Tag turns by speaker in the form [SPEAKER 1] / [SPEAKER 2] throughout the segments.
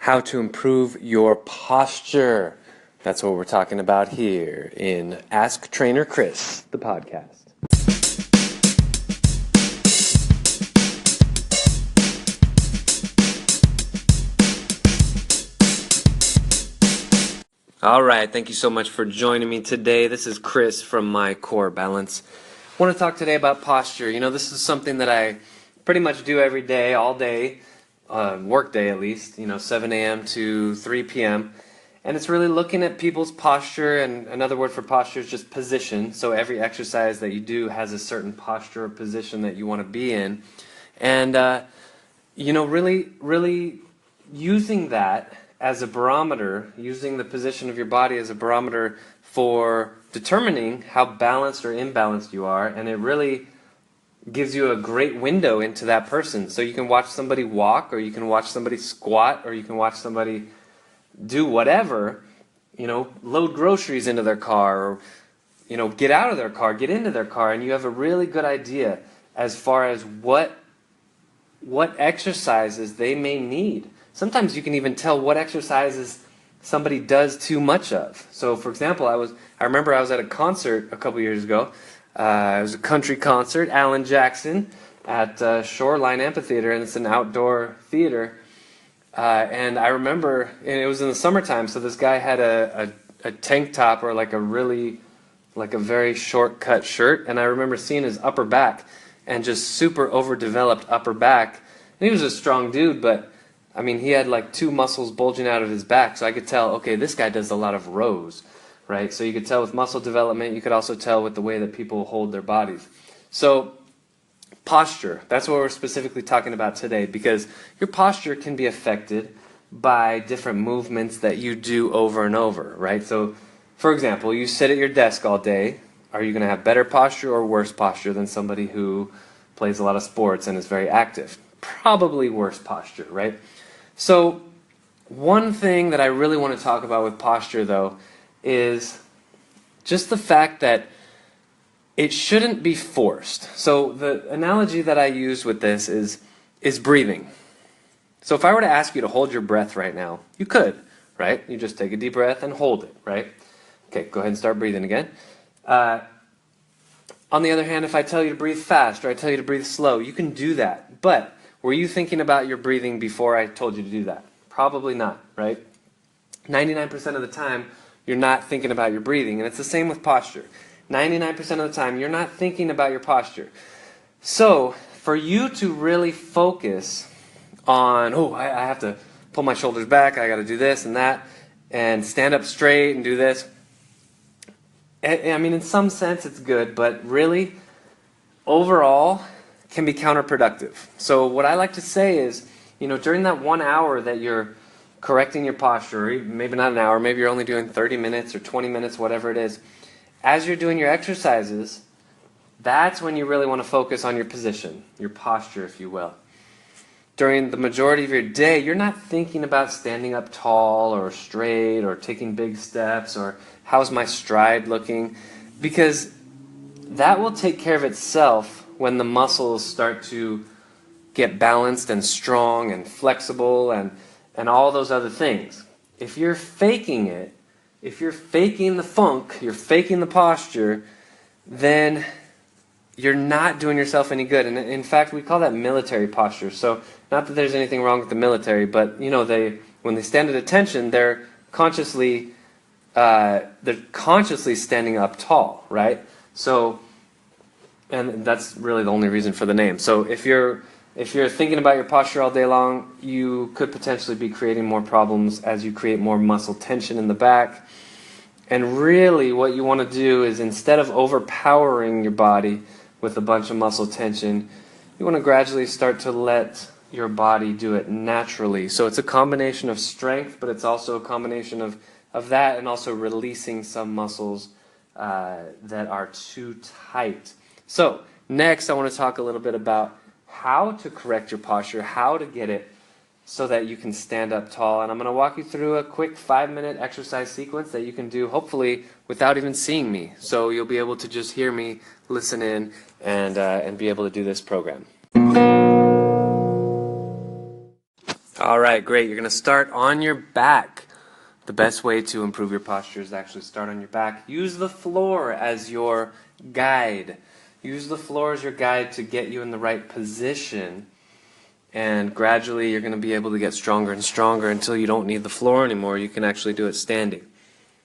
[SPEAKER 1] how to improve your posture. That's what we're talking about here in Ask Trainer Chris, the podcast. All right, thank you so much for joining me today. This is Chris from My Core Balance. I want to talk today about posture. You know, this is something that I pretty much do every day, all day, work day at least, 7 a.m. to 3 p.m. And it's really looking at people's posture, and another word for posture is just position. So every exercise that you do has a certain posture or position that you want to be in. And, really using that as a barometer, using the position of your body as a barometer for determining how balanced or imbalanced you are, and it really gives you a great window into that person. So you can watch somebody walk, or you can watch somebody squat, or you can watch somebody do whatever, load groceries into their car, or, get out of their car, get into their car, and you have a really good idea as far as what exercises they may need. Sometimes you can even tell what exercises somebody does too much of. So, for example, I remember I was at a concert a couple years ago. It was a country concert, Alan Jackson, at Shoreline Amphitheater, and it's an outdoor theater. And I remember, and it was in the summertime, so this guy had a tank top or like a very short cut shirt, and I remember seeing his upper back and just super overdeveloped upper back. And he was a strong dude, but I mean, he had like two muscles bulging out of his back, so I could tell, okay, this guy does a lot of rows, right? So you could tell with muscle development, you could also tell with the way that people hold their bodies. So posture, that's what we're specifically talking about today, because your posture can be affected by different movements that you do over and over, right? So, for example, you sit at your desk all day. Are you going to have better posture or worse posture than somebody who plays a lot of sports and is very active? Probably worse posture, right? So one thing that I really want to talk about with posture, though, is just the fact that it shouldn't be forced. So the analogy that I use with this is breathing. So if I were to ask you to hold your breath right now, you could, right? You just take a deep breath and hold it, right? Okay, go ahead and start breathing again. On the other hand, if I tell you to breathe fast or I tell you to breathe slow, you can do that. But were you thinking about your breathing before I told you to do that? Probably not, right? 99% of the time, you're not thinking about your breathing. And it's the same with posture. 99% of the time, you're not thinking about your posture. So, for you to really focus on, I have to pull my shoulders back, I got to do this and that, and stand up straight and do this. I mean, in some sense, it's good, but really, overall, can be counterproductive. So what I like to say is, during that 1 hour that you're correcting your posture, or maybe not an hour, maybe you're only doing 30 minutes or 20 minutes, whatever it is, as you're doing your exercises, that's when you really want to focus on your position, your posture, if you will. During the majority of your day, you're not thinking about standing up tall or straight or taking big steps or how's my stride looking, because that will take care of itself when the muscles start to get balanced and strong and flexible and all those other things. If you're faking it, if you're faking the funk, you're faking the posture, then you're not doing yourself any good. And in fact, we call that military posture. So not that there's anything wrong with the military, but when they stand at attention, they're consciously standing up tall, right? So, and that's really the only reason for the name. So if you're thinking about your posture all day long, you could potentially be creating more problems as you create more muscle tension in the back. And really what you want to do is, instead of overpowering your body with a bunch of muscle tension, you want to gradually start to let your body do it naturally. So it's a combination of strength, but it's also a combination of that and also releasing some muscles that are too tight. So next I want to talk a little bit about how to correct your posture, how to get it so that you can stand up tall. And I'm going to walk you through a quick 5-minute exercise sequence that you can do, hopefully, without even seeing me. So you'll be able to just hear me, listen in, and be able to do this program. All right, great. You're going to start on your back. The best way to improve your posture is actually start on your back. Use the floor as your guide. Use the floor as your guide to get you in the right position. And gradually you're going to be able to get stronger and stronger until you don't need the floor anymore. You can actually do it standing.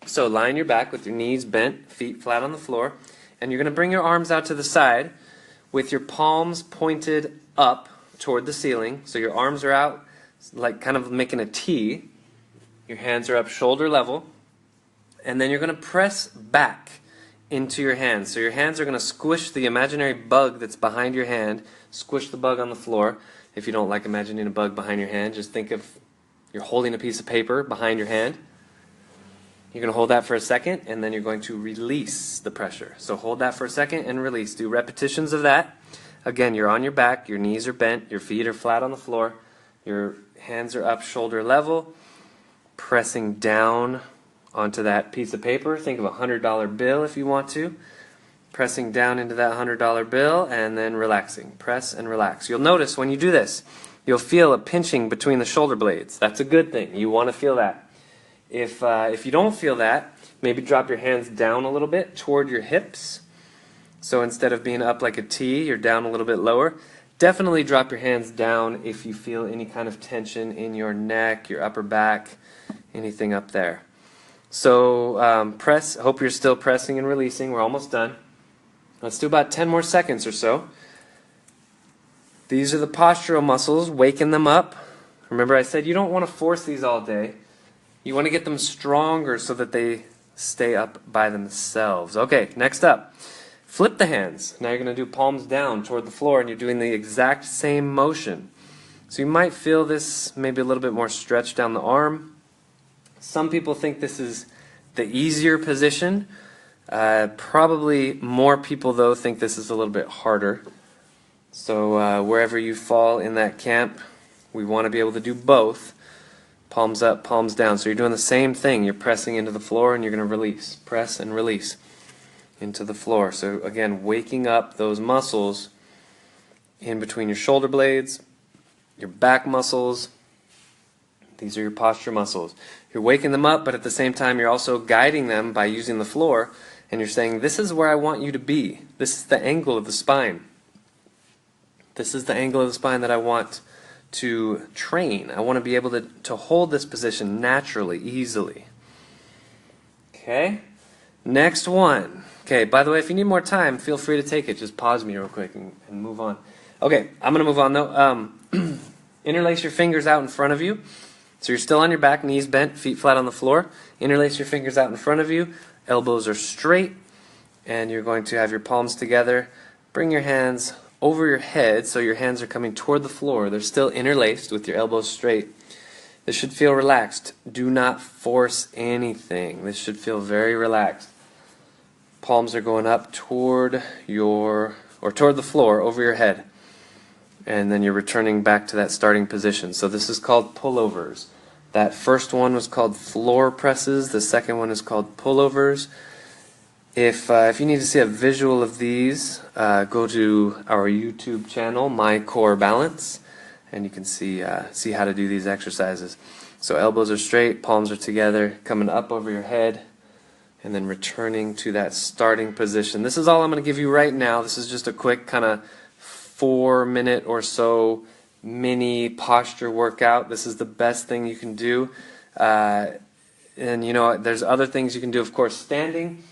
[SPEAKER 1] So lie on your back with your knees bent, feet flat on the floor. And you're going to bring your arms out to the side with your palms pointed up toward the ceiling. So your arms are out, like kind of making a T. Your hands are up shoulder level. And then you're going to press back into your hands. So your hands are going to squish the imaginary bug that's behind your hand. Squish the bug on the floor. If you don't like imagining a bug behind your hand, just think of you're holding a piece of paper behind your hand. You're going to hold that for a second, and then you're going to release the pressure. So hold that for a second and release. Do repetitions of that. Again, you're on your back, your knees are bent, your feet are flat on the floor, your hands are up shoulder level, pressing down onto that piece of paper. Think of a $100 bill if you want to. Pressing down into that $100 bill and then relaxing. Press and relax. You'll notice when you do this, you'll feel a pinching between the shoulder blades. That's a good thing. You want to feel that. If you don't feel that, maybe drop your hands down a little bit toward your hips. So instead of being up like a T, you're down a little bit lower. Definitely drop your hands down if you feel any kind of tension in your neck, your upper back, anything up there. So press. Hope you're still pressing and releasing. We're almost done. Let's do about 10 more seconds or so. These are the postural muscles. Waken them up. Remember I said you don't want to force these all day. You want to get them stronger so that they stay up by themselves. Okay, next up. Flip the hands. Now you're going to do palms down toward the floor, and you're doing the exact same motion. So you might feel this maybe a little bit more stretch down the arm. Some people think this is the easier position. Probably more people, though, think this is a little bit harder. So wherever you fall in that camp, we want to be able to do both. Palms up, palms down. So you're doing the same thing. You're pressing into the floor, and you're going to release. Press and release into the floor. So again, waking up those muscles in between your shoulder blades, your back muscles. These are your posture muscles. You're waking them up, but at the same time you're also guiding them by using the floor, and you're saying, this is where I want you to be. This is the angle of the spine. This is the angle of the spine that I want to train. I want to be able to hold this position naturally, easily. Okay? Next one. Okay, by the way, if you need more time, feel free to take it. Just pause me real quick and move on. Okay, I'm going to move on though. Interlace your fingers out in front of you. So you're still on your back, knees bent, feet flat on the floor. Interlace your fingers out in front of you. Elbows are straight. And you're going to have your palms together. Bring your hands over your head so your hands are coming toward the floor. They're still interlaced with your elbows straight. This should feel relaxed. Do not force anything. This should feel very relaxed. Palms are going up toward the floor over your head. And then you're returning back to that starting position. So this is called pullovers. That first one was called floor presses. The second one is called pullovers. If you need to see a visual of these, go to our YouTube channel, My Core Balance, and you can see how to do these exercises. So elbows are straight, palms are together, coming up over your head, and then returning to that starting position. This is all I'm going to give you right now. This is just a quick kind of 4-minute or so mini posture workout. This is the best thing you can do. And you know, there's other things you can do, of course, standing.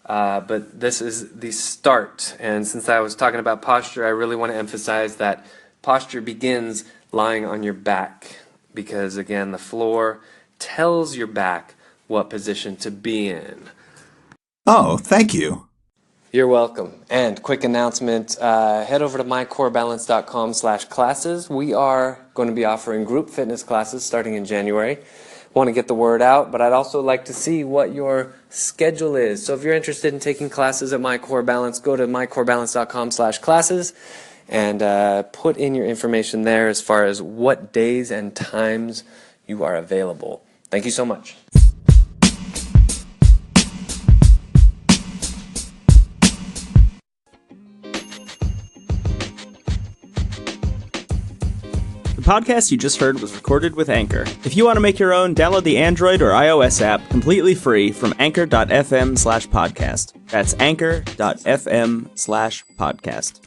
[SPEAKER 1] But this is the start. And since I was talking about posture, I really want to emphasize that posture begins lying on your back. Because again, the floor tells your back what position to be in.
[SPEAKER 2] Oh, thank you.
[SPEAKER 1] You're welcome. And quick announcement, head over to mycorebalance.com/classes. We are going to be offering group fitness classes starting in January. Want to get the word out, but I'd also like to see what your schedule is. So if you're interested in taking classes at My Core Balance, go to mycorebalance.com/classes and put in your information there as far as what days and times you are available. Thank you so much.
[SPEAKER 2] The
[SPEAKER 3] podcast you just heard was recorded with Anchor. If you want to make your own, download the Android or iOS app completely free from anchor.fm/podcast. That's anchor.fm/podcast.